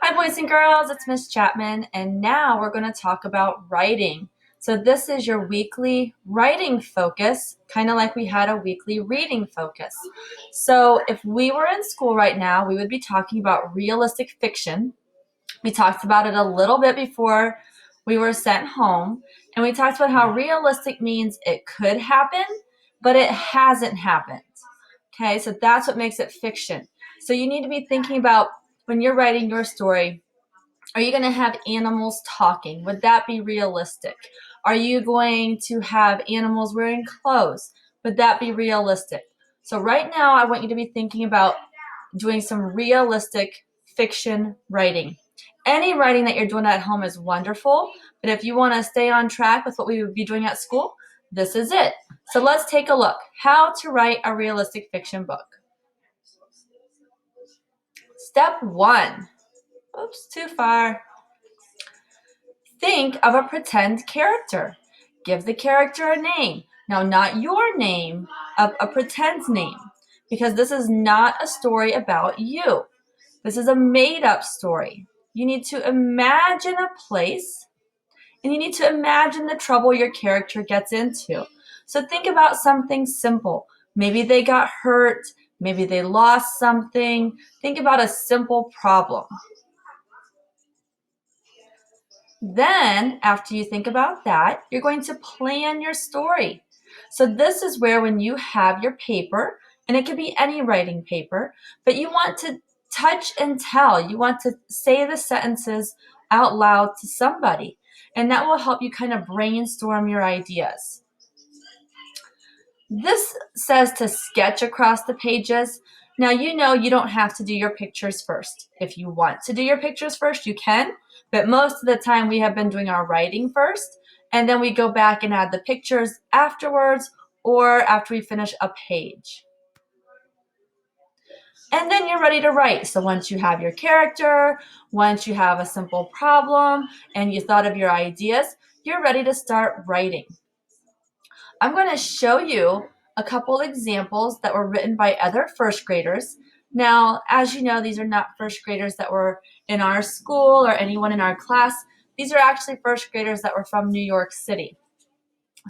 Hi, boys and girls, it's Miss Chapman, and now we're going to talk about writing. So this is your weekly writing focus, kind of like we had a weekly reading focus. So if we were in school right now, we would be talking about realistic fiction. We talked about it a little bit before we were sent home, and we talked about how realistic means it could happen, but it hasn't happened. Okay, so that's what makes it fiction. So you need to be thinking about when you're writing your story, are you going to have animals talking? Would that be realistic? Are you going to have animals wearing clothes? Would that be realistic? So right now, I want you to be thinking about doing some realistic fiction writing. Any writing that you're doing at home is wonderful, but if you want to stay on track with what we would be doing at school, this is it. So let's take a look. How to write a realistic fiction book. Step 1. Oops, too far. Think of a pretend character. Give the character a name. Now, not your name, a pretend name, because this is not a story about you. This is a made-up story. You need to imagine a place, and you need to imagine the trouble your character gets into. So think about something simple. Maybe they got hurt. Maybe they lost something. Think about a simple problem. Then, after you think about that, you're going to plan your story. So this is where when you have your paper, and it could be any writing paper, but you want to touch and tell. You want to say the sentences out loud to somebody, and that will help you kind of brainstorm your ideas. This says to sketch across the pages. Now, you know you don't have to do your pictures first. If you want to do your pictures first, you can, but most of the time we have been doing our writing first, and then we go back and add the pictures afterwards or after we finish a page. And then you're ready to write. So once you have your character, once you have a simple problem, and you thought of your ideas, you're ready to start writing. I'm going to show you a couple examples that were written by other first graders. Now, as you know, these are not first graders that were in our school or anyone in our class. These are actually first graders that were from New York City.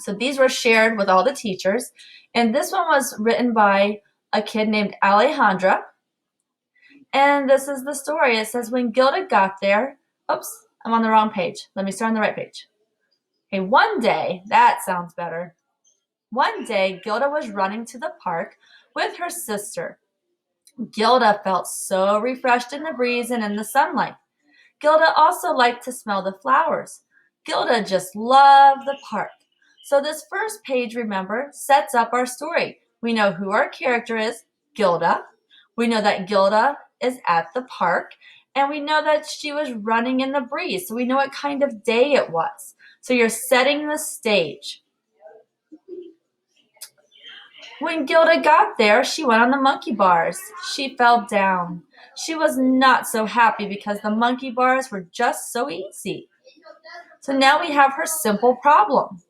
So these were shared with all the teachers. And this one was written by a kid named Alejandra. And this is the story. It says, when Gilda got there, oops, I'm on the wrong page. Let me start on the right page. Okay, one day, that sounds better. One day, Gilda was running to the park with her sister. Gilda felt so refreshed in the breeze and in the sunlight. Gilda also liked to smell the flowers. Gilda just loved the park. So this first page, remember, sets up our story. We know who our character is, Gilda. We know that Gilda is at the park, and we know that she was running in the breeze, so we know what kind of day it was. So you're setting the stage. When Gilda got there, she went on the monkey bars. She fell down. She was not so happy because the monkey bars were just so easy. So now we have her simple problem.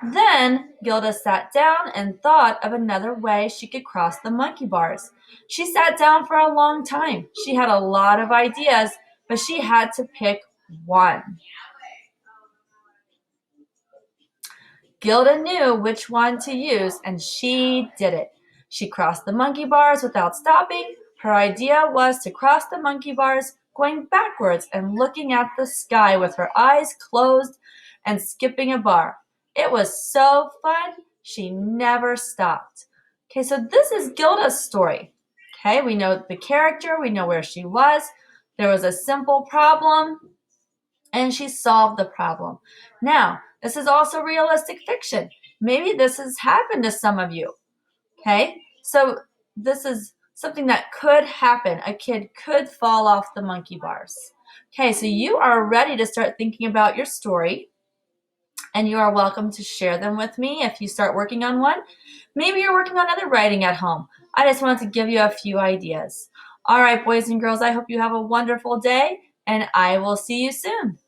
Then Gilda sat down and thought of another way she could cross the monkey bars. She sat down for a long time. She had a lot of ideas, but she had to pick one. Gilda knew which one to use, and she did it. She crossed the monkey bars without stopping. Her idea was to cross the monkey bars going backwards and looking at the sky with her eyes closed and skipping a bar. It was so fun, she never stopped. Okay, so this is Gilda's story. Okay, we know the character, we know where she was. There was a simple problem, and she solved the problem. Now, this is also realistic fiction. Maybe this has happened to some of you. Okay, so this is something that could happen. A kid could fall off the monkey bars. Okay, so you are ready to start thinking about your story, and you are welcome to share them with me if you start working on one. Maybe you're working on other writing at home. I just wanted to give you a few ideas. All right, boys and girls, I hope you have a wonderful day, and I will see you soon.